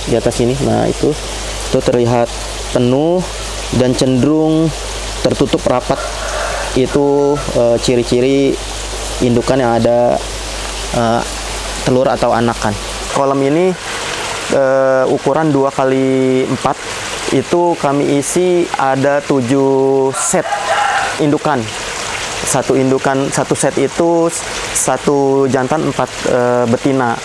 di atas ini. Nah itu terlihat penuh dan cenderung tertutup rapat. Itu ciri-ciri indukan yang ada telur atau anakan. Kolam ini ukuran 2x4. Itu kami isi ada 7 set indukan. Satu set itu 1 jantan 4 betina.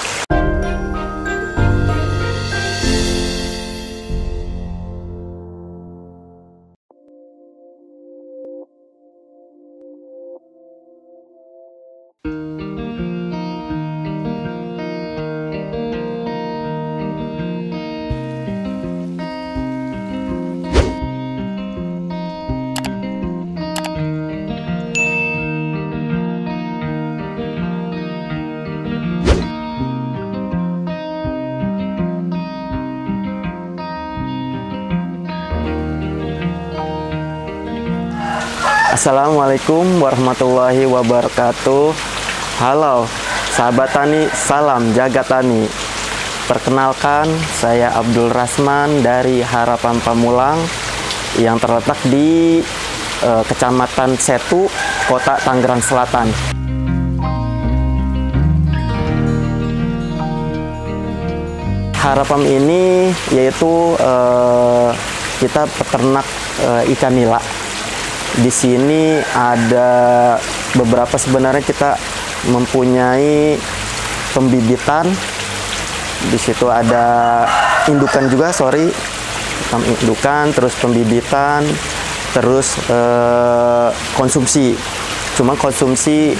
Assalamualaikum warahmatullahi wabarakatuh. Halo sahabat tani, salam jaga tani. Perkenalkan, saya Abdul Rasman dari Harapan Pamulang yang terletak di Kecamatan Setu, Kota Tangerang Selatan. Harapan ini yaitu kita peternak ikan nila. Di sini ada beberapa, sebenarnya kita mempunyai pembibitan. Di situ ada indukan juga, indukan, terus pembibitan, terus konsumsi. Cuma konsumsi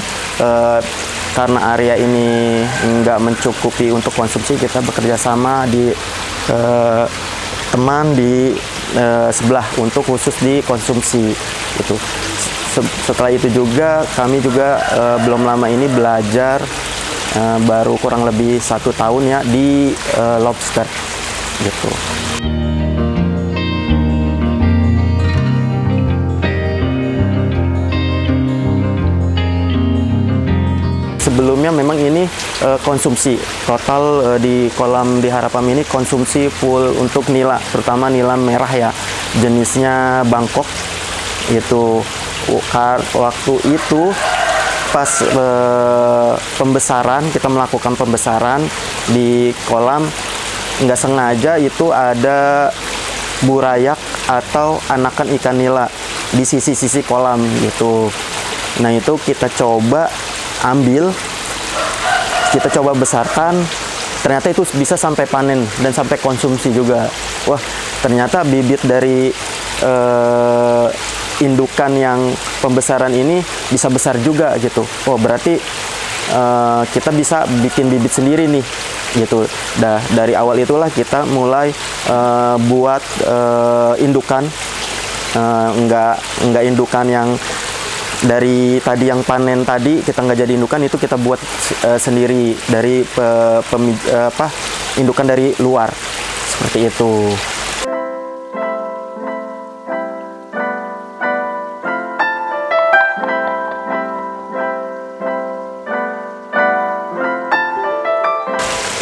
karena area ini nggak mencukupi untuk konsumsi, kita bekerja sama di teman di sebelah untuk khusus di konsumsi itu. Setelah itu juga kami juga belum lama ini belajar, baru kurang lebih 1 tahun ya di lobster gitu. Sebelumnya memang ini konsumsi total di kolam di Harapan ini konsumsi full untuk nila, terutama nila merah ya, jenisnya Bangkok. Itu waktu itu pas pembesaran, kita melakukan pembesaran di kolam, nggak sengaja itu ada burayak atau anakan ikan nila di sisi-sisi kolam gitu. Nah itu kita coba ambil, kita coba besarkan, ternyata itu bisa sampai panen dan sampai konsumsi juga. Wah, ternyata bibit dari indukan yang pembesaran ini bisa besar juga gitu. Oh, berarti kita bisa bikin bibit sendiri nih gitu. Dari awal itulah kita mulai buat indukan, enggak indukan yang dari tadi yang panen tadi kita nggak jadi indukan, itu kita buat sendiri dari indukan dari luar, seperti itu.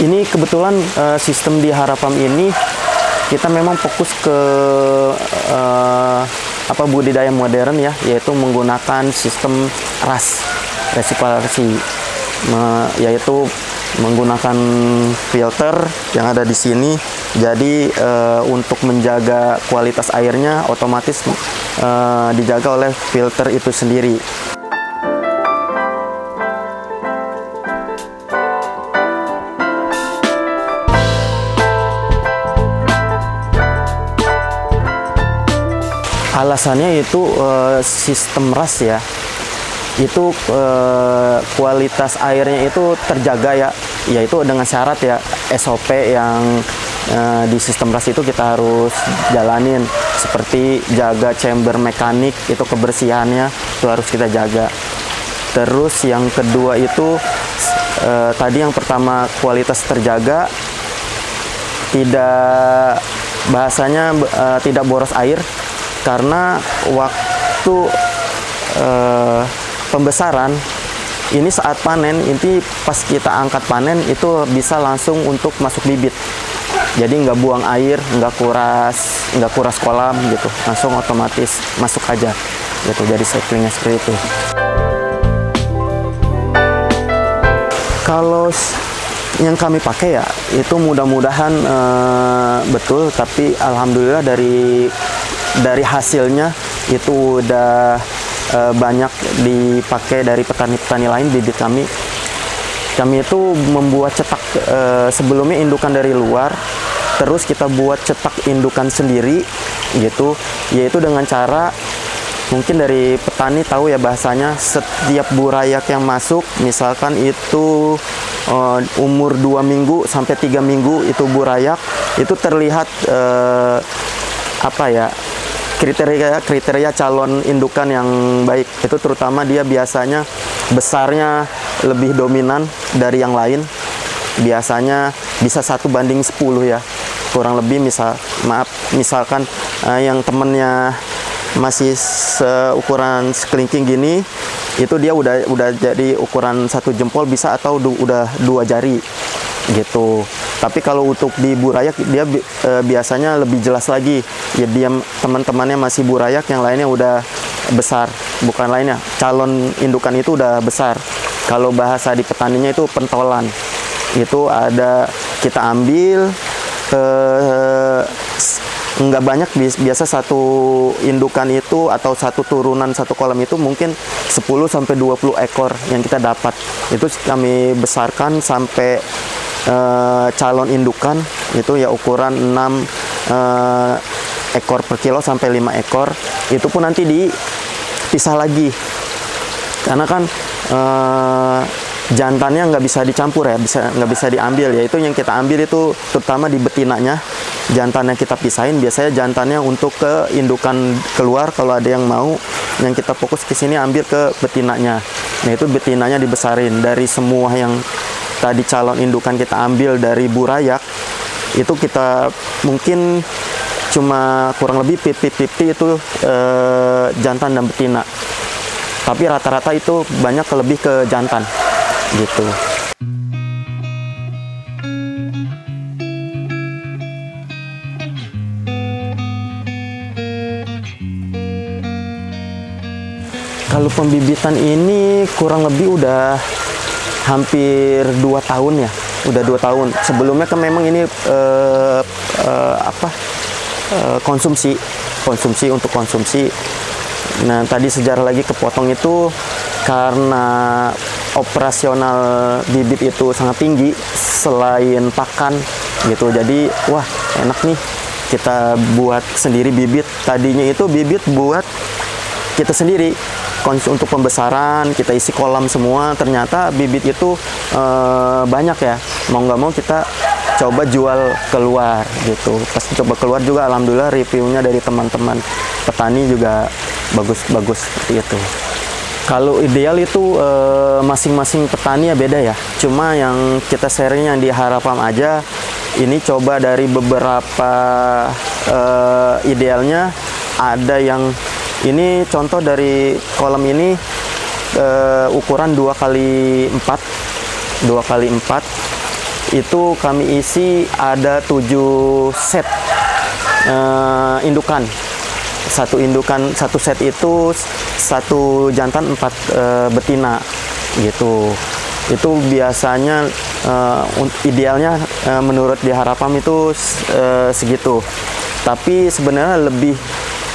Ini kebetulan sistem di Harapan ini kita memang fokus ke budidaya modern ya, yaitu menggunakan sistem RAS, resirkulasi, yaitu menggunakan filter yang ada di sini. Jadi untuk menjaga kualitas airnya otomatis dijaga oleh filter itu sendiri. Alasannya itu sistem RAS ya, itu kualitas airnya itu terjaga ya, yaitu dengan syarat ya SOP yang di sistem RAS itu kita harus jalanin, seperti jaga chamber mekanik, itu kebersihannya itu harus kita jaga. Terus yang kedua itu tadi yang pertama kualitas terjaga, tidak bahasanya tidak boros air. Karena waktu pembesaran ini saat panen, ini pas kita angkat panen itu bisa langsung untuk masuk bibit. Jadi nggak buang air, nggak kuras kolam gitu, langsung otomatis masuk aja gitu. Jadi cyclingnya seperti itu. Kalau yang kami pakai ya itu mudah-mudahan betul, tapi alhamdulillah dari hasilnya itu udah banyak dipakai dari petani-petani lain. Bibit kami itu membuat cetak sebelumnya indukan dari luar, terus kita buat cetak indukan sendiri gitu, yaitu dengan cara mungkin dari petani tahu ya bahasanya, setiap burayak yang masuk misalkan itu umur 2 minggu sampai 3 minggu itu burayak, itu terlihat apa ya, kriteria calon indukan yang baik. Itu terutama dia biasanya besarnya lebih dominan dari yang lain, biasanya bisa 1:10 ya, kurang lebih. Misalkan yang temennya masih seukuran sekelingking gini, itu dia udah jadi ukuran 1 jempol bisa, atau udah 2 jari gitu. Tapi kalau untuk di burayak dia biasanya lebih jelas lagi ya, dia teman-temannya masih burayak, yang lainnya udah besar, bukan lainnya, calon indukan itu udah besar. Kalau bahasa di petaninya itu pentolan. Itu ada, kita ambil nggak banyak, biasa satu indukan itu atau satu turunan satu kolam itu mungkin 10-20 ekor yang kita dapat. Itu kami besarkan sampai calon indukan itu ya ukuran 6 ekor per kilo sampai 5 ekor. Itu pun nanti dipisah lagi, karena kan jantannya nggak bisa dicampur ya, nggak bisa diambil ya. Itu yang kita ambil itu terutama di betinanya, jantannya kita pisahin. Biasanya jantannya untuk ke indukan keluar, kalau ada yang mau, yang kita fokus ke sini ambil ke betinanya. Nah itu betinanya dibesarin. Dari semua yang tadi calon indukan kita ambil dari burayak, itu kita mungkin cuma kurang lebih 50-50 itu jantan dan betina. Tapi rata-rata itu banyak lebih ke jantan gitu. Kalau pembibitan ini kurang lebih udah hampir 2 tahun ya, udah 2 tahun. Sebelumnya kan memang ini konsumsi untuk konsumsi. Nah tadi sejarah lagi kepotong itu karena operasional bibit itu sangat tinggi selain pakan gitu. Jadi wah enak nih kita buat sendiri bibit. Tadinya itu bibit buat kita sendiri untuk pembesaran, kita isi kolam semua. Ternyata bibit itu banyak ya, mau nggak mau kita coba jual keluar gitu. Pas coba keluar juga alhamdulillah reviewnya dari teman-teman petani juga bagus seperti itu. Kalau ideal itu masing-masing petani ya beda ya. Cuma yang kita sharing yang di Harapam aja, ini coba dari beberapa idealnya. Ada yang ini contoh dari kolam ini ukuran 2x4 itu kami isi ada 7 set indukan. Satu set itu 1 jantan 4 betina gitu. Itu biasanya idealnya menurut di Harapam itu segitu. Tapi sebenarnya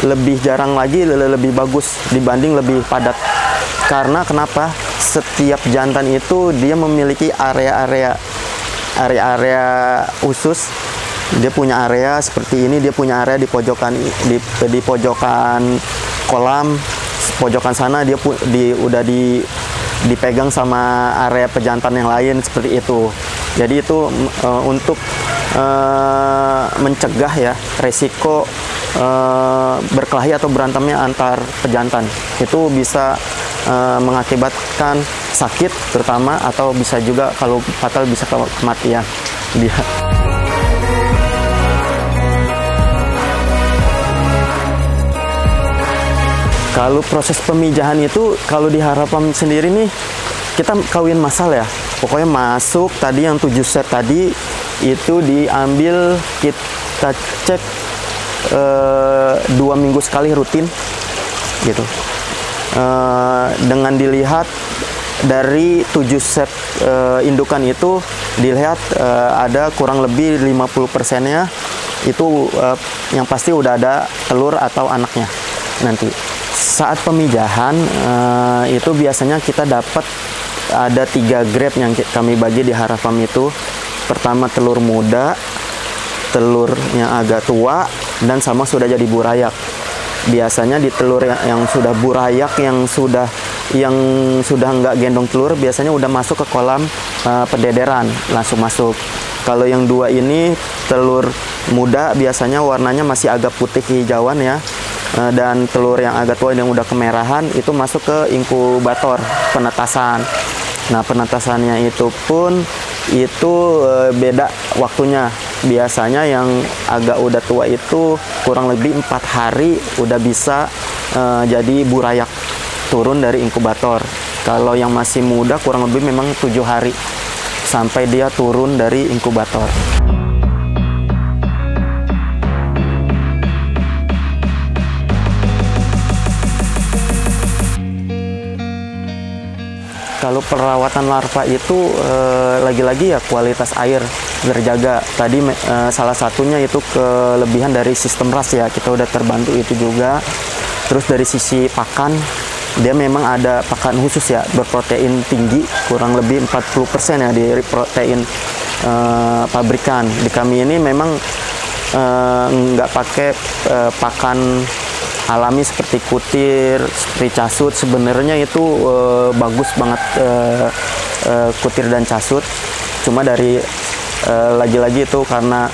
lebih jarang lagi, lebih bagus dibanding lebih padat. Karena kenapa? Setiap jantan itu dia memiliki area-area khusus. Dia punya area seperti ini, dia punya area di pojokan kolam, pojokan sana dia udah dipegang sama area pejantan yang lain seperti itu. Jadi itu untuk mencegah ya resiko berkelahi atau berantemnya antar pejantan. Itu bisa mengakibatkan sakit terutama, atau bisa juga kalau fatal bisa kematian dia. Kalau proses pemijahan itu, kalau di Harapam sendiri nih, kita kawin massal ya. Pokoknya masuk tadi yang 7 set tadi, itu diambil, kita cek 2 minggu sekali rutin gitu. Dengan dilihat dari 7 set indukan itu, dilihat ada kurang lebih 50%-nya itu yang pasti udah ada telur atau anaknya. Nanti saat pemijahan itu biasanya kita dapat ada 3 grade yang kami bagi di Harafarm itu. Pertama telur muda, telur yang agak tua, dan sama sudah jadi burayak. Biasanya di telur yang sudah burayak, yang sudah nggak gendong telur, biasanya udah masuk ke kolam pedederan, langsung masuk. Kalau yang 2 ini telur muda, biasanya warnanya masih agak putih hijauan ya. Dan telur yang agak tua yang udah kemerahan itu masuk ke inkubator penetasan. Nah, penetasannya itu pun beda waktunya. Biasanya yang agak udah tua itu kurang lebih 4 hari udah bisa jadi burayak, turun dari inkubator. Kalau yang masih muda kurang lebih memang 7 hari sampai dia turun dari inkubator. Kalau perawatan larva itu lagi-lagi ya kualitas air terjaga. Tadi salah satunya itu kelebihan dari sistem RAS ya, kita udah terbantu itu juga. Terus dari sisi pakan, dia memang ada pakan khusus ya, berprotein tinggi, kurang lebih 40% ya dari protein pabrikan. Di kami ini memang nggak pakai pakan alami seperti kutir, seperti casut. Sebenarnya itu bagus banget kutir dan casut. Cuma dari lagi-lagi itu karena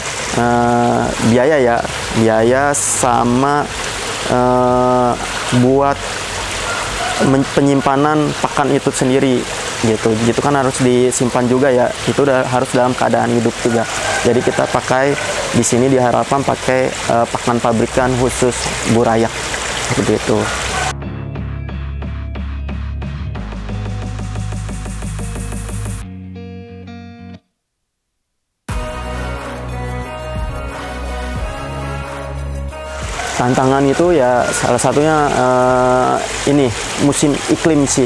biaya sama buat penyimpanan pakan itu sendiri gitu kan harus disimpan juga ya, itu udah harus dalam keadaan hidup juga. Jadi kita pakai di sini di Harafarm pakai pakan pabrikan khusus burayak seperti itu. Tantangan itu ya salah satunya ini musim iklim sih.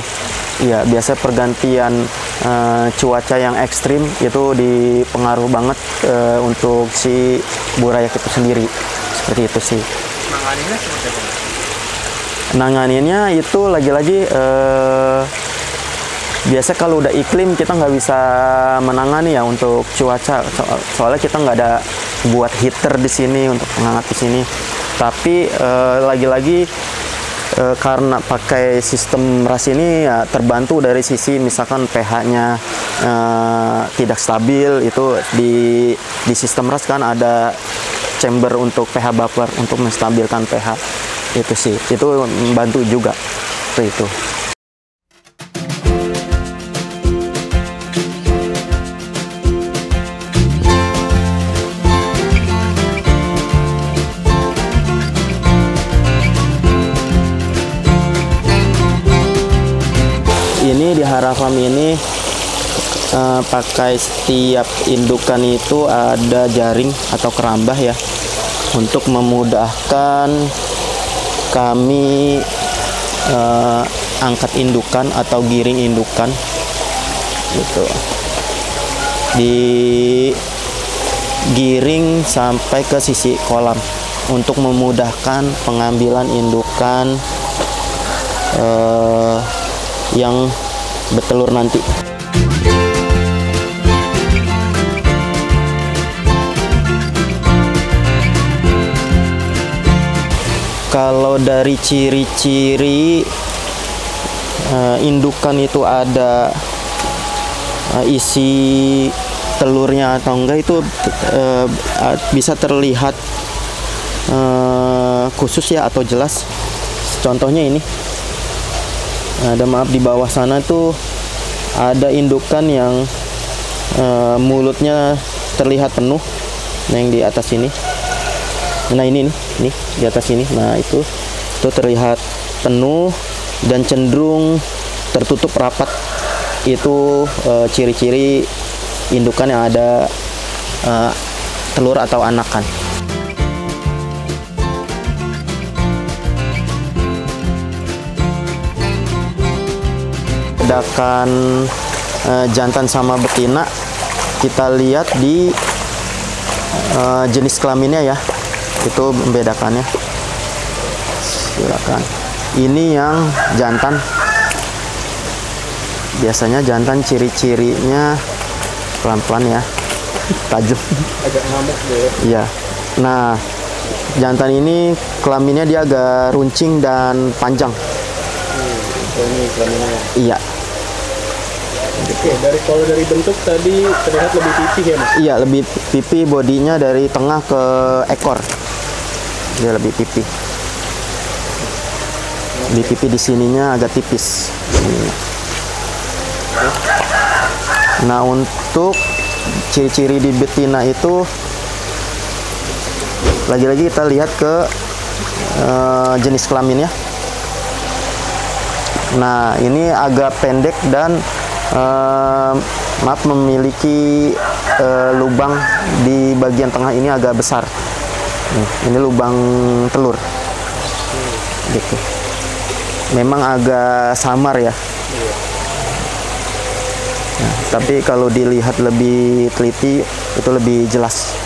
Ya, biasa pergantian cuaca yang ekstrim itu dipengaruh banget untuk si burayak itu sendiri. Seperti itu sih. Nanganinnya seperti apa? Nanganinnya itu lagi-lagi biasa kalau udah iklim kita nggak bisa menangani ya untuk cuaca. Soalnya kita nggak ada buat heater di sini untuk menghangat di sini. Tapi lagi-lagi karena pakai sistem RAS ini ya terbantu dari sisi misalkan pH-nya tidak stabil, itu di sistem RAS kan ada chamber untuk pH buffer untuk menstabilkan pH. Itu sih, itu membantu juga seperti itu. Ini di Harafarm ini pakai setiap indukan itu ada jaring atau kerambah ya, untuk memudahkan kami angkat indukan atau giring indukan gitu, digiring sampai ke sisi kolam untuk memudahkan pengambilan indukan yang bertelur nanti. Kalau dari ciri-ciri indukan itu ada isi telurnya atau enggak, itu bisa terlihat khusus ya atau jelas. Contohnya ini. Ada maaf di bawah sana tuh ada indukan yang mulutnya terlihat penuh. Nah, yang di atas ini. Nah, ini nih di atas ini. Nah, itu terlihat penuh dan cenderung tertutup rapat. Itu ciri-ciri indukan yang ada telur atau anakan. Bedakan jantan sama betina kita lihat di jenis kelaminnya ya, itu membedakannya. Silakan. Ini yang jantan. Biasanya jantan ciri-cirinya pelan-pelan ya, tajam. Agak ngamuk ya. Iya. Nah, jantan ini kelaminnya dia agak runcing dan panjang. Ini kelaminnya. Iya. Oke, kalau dari bentuk tadi terlihat lebih pipih ya, Mas? Iya, lebih pipih, bodinya dari tengah ke ekor. Dia lebih pipih. Di pipi di sininya agak tipis. Nah, untuk ciri-ciri di betina itu lagi-lagi kita lihat ke jenis kelaminnya. Nah, ini agak pendek dan maaf, memiliki lubang di bagian tengah ini agak besar. Ini lubang telur. Gitu. Memang agak samar ya. Nah, tapi kalau dilihat lebih teliti itu lebih jelas.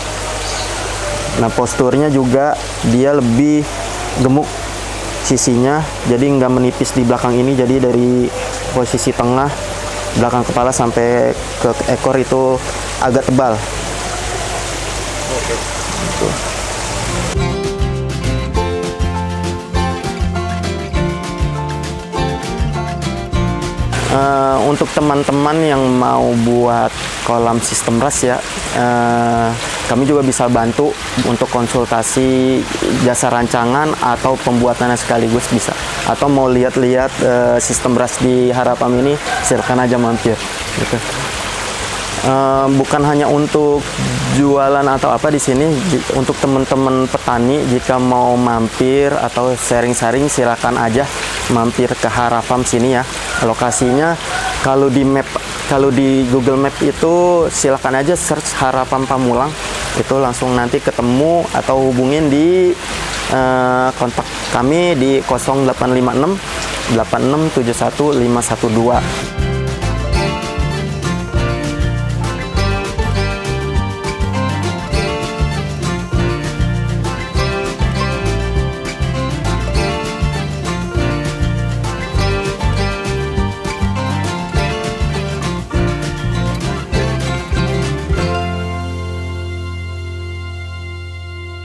Nah, posturnya juga dia lebih gemuk sisinya, jadi nggak menipis di belakang ini. Jadi dari posisi tengah belakang kepala sampai ke ekor itu agak tebal. Oke. Gitu. Untuk teman-teman yang mau buat kolam sistem ras ya, kami juga bisa bantu untuk konsultasi jasa rancangan atau pembuatannya sekaligus bisa. Atau mau lihat-lihat sistem ras di Harapam ini, silakan aja mampir. Gitu. Bukan hanya untuk jualan atau apa di sini, untuk teman-teman petani jika mau mampir atau sharing-sharing silakan aja mampir ke Harapam sini ya. Lokasinya kalau di map, kalau di Google Map itu silakan aja search Harapam Pamulang, itu langsung nanti ketemu, atau hubungin di kontak kami di 0856 8671 512.